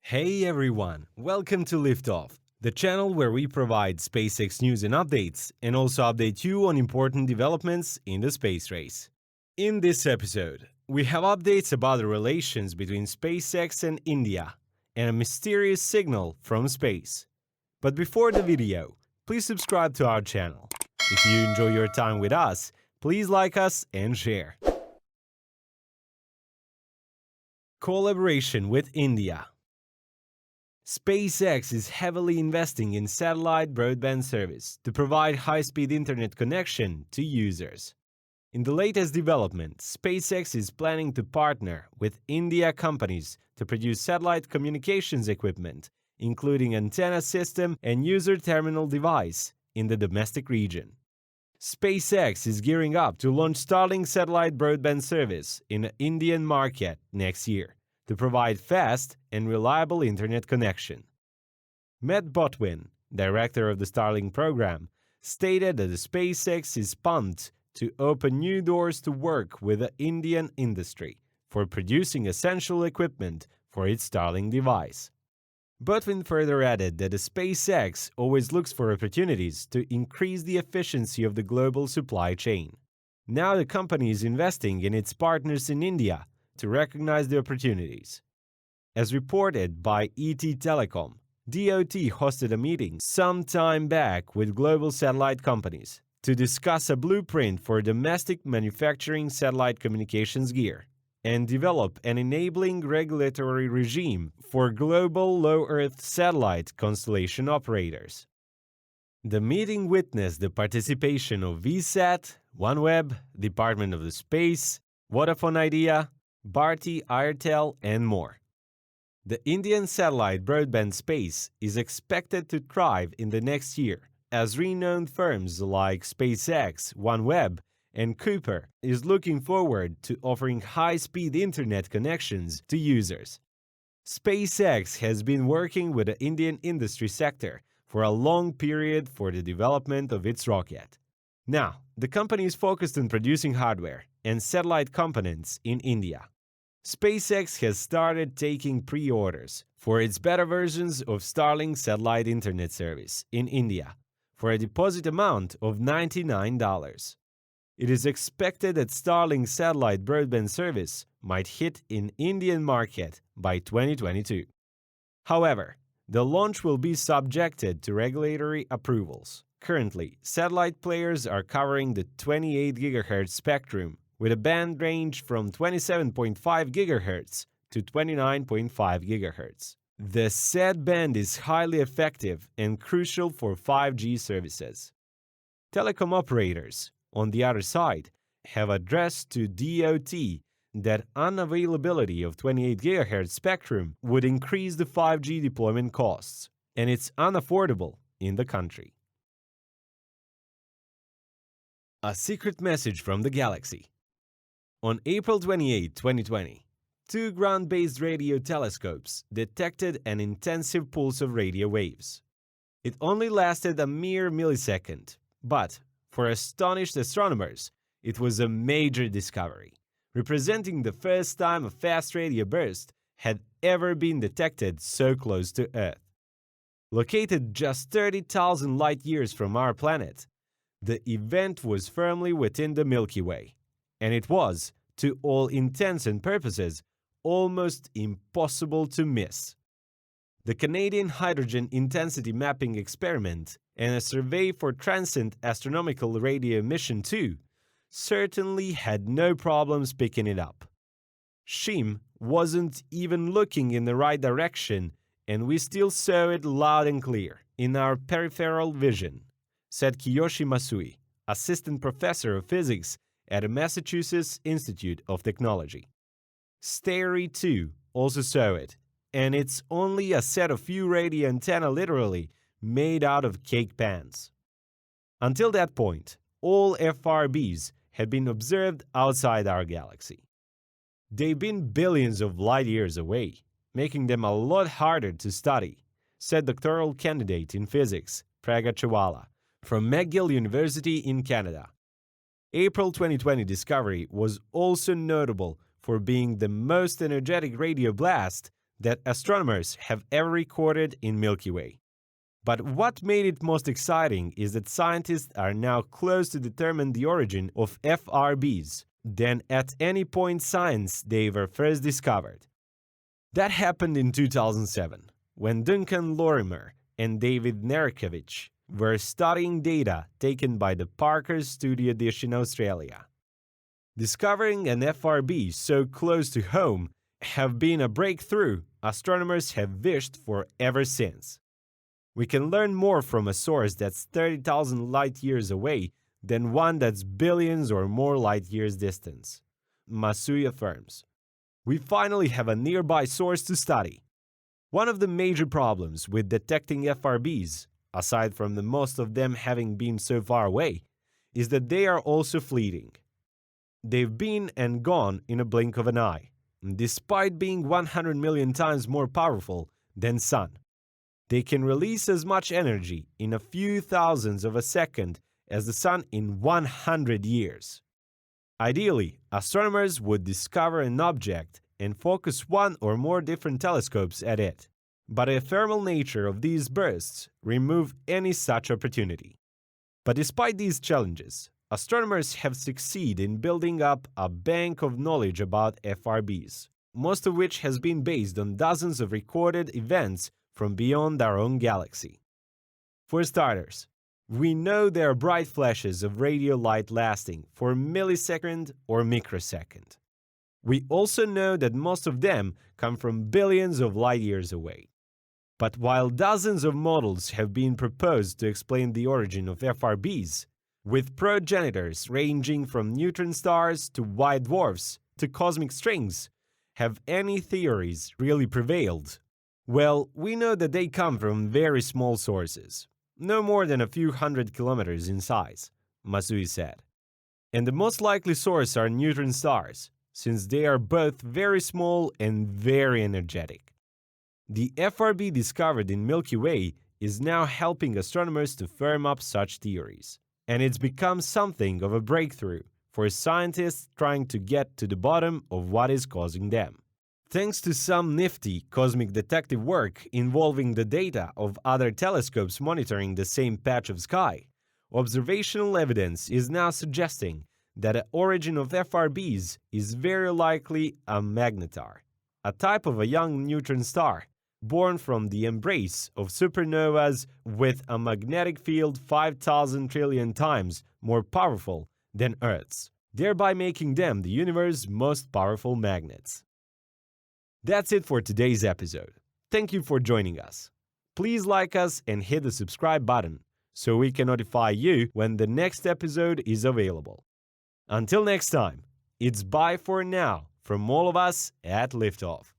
Hey everyone, welcome to Liftoff, the channel where we provide SpaceX news and updates, and also update you on important developments in the space race. In this episode, we have updates about the relations between SpaceX and India, and a mysterious signal from space. But before the video, please subscribe to our channel. If you enjoy your time with us, please like us and share. Collaboration with India. SpaceX is heavily investing in satellite broadband service to provide high-speed internet connection to users. In the latest development, SpaceX is planning to partner with India companies to produce satellite communications equipment, including antenna system and user terminal device, in the domestic region. SpaceX is gearing up to launch Starlink satellite broadband service in the Indian market next year to provide fast and reliable internet connection. Matt Botwin, director of the Starlink program, stated that the SpaceX is pumped to open new doors to work with the Indian industry for producing essential equipment for its Starlink device. Botwin further added that the SpaceX always looks for opportunities to increase the efficiency of the global supply chain. Now the company is investing in its partners in India to recognize the opportunities. As reported by ET Telecom, DOT hosted a meeting some time back with global satellite companies to discuss a blueprint for domestic manufacturing satellite communications gear and develop an enabling regulatory regime for global low-Earth satellite constellation operators. The meeting witnessed the participation of VSAT, OneWeb, Department of the Space, Vodafone Idea, Bharti Airtel, and more. The Indian satellite broadband space is expected to thrive in the next year as renowned firms like SpaceX, OneWeb, and Cooper is looking forward to offering high-speed internet connections to users. SpaceX has been working with the Indian industry sector for a long period for the development of its rocket. Now, the company is focused on producing hardware and satellite components in India. SpaceX has started taking pre-orders for its beta versions of Starlink satellite internet service in India for a deposit amount of $99. It is expected that Starlink satellite broadband service might hit in Indian market by 2022. However, the launch will be subjected to regulatory approvals. Currently, satellite players are covering the 28 GHz spectrum with a band range from 27.5 GHz to 29.5 GHz. The said band is highly effective and crucial for 5G services. Telecom operators, on the other side, have addressed to DOT that unavailability of 28 GHz spectrum would increase the 5G deployment costs, and it's unaffordable in the country. A secret message from the galaxy. On April 28, 2020, two ground-based radio telescopes detected an intensive pulse of radio waves. It only lasted a mere millisecond, but for astonished astronomers, it was a major discovery, representing the first time a fast radio burst had ever been detected so close to Earth. Located just 30,000 light-years from our planet, the event was firmly within the Milky Way, and it was, to all intents and purposes, almost impossible to miss. The Canadian Hydrogen Intensity Mapping Experiment and a survey for Transient Astronomical radio Emission 2 certainly had no problems picking it up. CHIME wasn't even looking in the right direction, and we still saw it loud and clear in our peripheral vision, said Kiyoshi Masui, assistant professor of physics at the Massachusetts Institute of Technology. STARY 2 also saw it, and it's only a set of few radio antenna literally made out of cake pans. Until that point, all FRBs had been observed outside our galaxy. They've been billions of light years away, making them a lot harder to study, said doctoral candidate in physics Pragya Chawla from McGill University in Canada. April 2020 discovery was also notable for being the most energetic radio blast that astronomers have ever recorded in Milky Way. But what made it most exciting is that scientists are now close to determine the origin of FRBs than at any point since they were first discovered. That happened in 2007, when Duncan Lorimer and David Nerkevich were studying data taken by the Parker Studio Dish in Australia. Discovering an FRB so close to home have been a breakthrough astronomers have wished for ever since. We can learn more from a source that's 30,000 light-years away than one that's billions or more light-years distance, Masui affirms. We finally have a nearby source to study. One of the major problems with detecting FRBs, aside from the most of them having been so far away, is that they are also fleeting. They've been and gone in a blink of an eye, despite being 100 million times more powerful than Sun. They can release as much energy in a few thousandths of a second as the Sun in 100 years. Ideally, astronomers would discover an object and focus one or more different telescopes at it, but the ephemeral nature of these bursts remove any such opportunity. But despite these challenges, astronomers have succeeded in building up a bank of knowledge about FRBs, most of which has been based on dozens of recorded events from beyond our own galaxy. For starters, we know there are bright flashes of radio light lasting for millisecond or microsecond. We also know that most of them come from billions of light-years away. But while dozens of models have been proposed to explain the origin of FRBs, with progenitors ranging from neutron stars to white dwarfs to cosmic strings, have any theories really prevailed? Well, we know that they come from very small sources, no more than a few hundred kilometers in size, Masui said. And the most likely source are neutron stars, since they are both very small and very energetic. The FRB discovered in Milky Way is now helping astronomers to firm up such theories, and it's become something of a breakthrough for scientists trying to get to the bottom of what is causing them. Thanks to some nifty cosmic detective work involving the data of other telescopes monitoring the same patch of sky, observational evidence is now suggesting that the origin of FRBs is very likely a magnetar, a type of a young neutron star born from the embrace of supernovas with a magnetic field 5,000 trillion times more powerful than Earth's, thereby making them the universe's most powerful magnets. That's it for today's episode. Thank you for joining us. Please like us and hit the subscribe button so we can notify you when the next episode is available. Until next time, it's bye for now from all of us at Liftoff.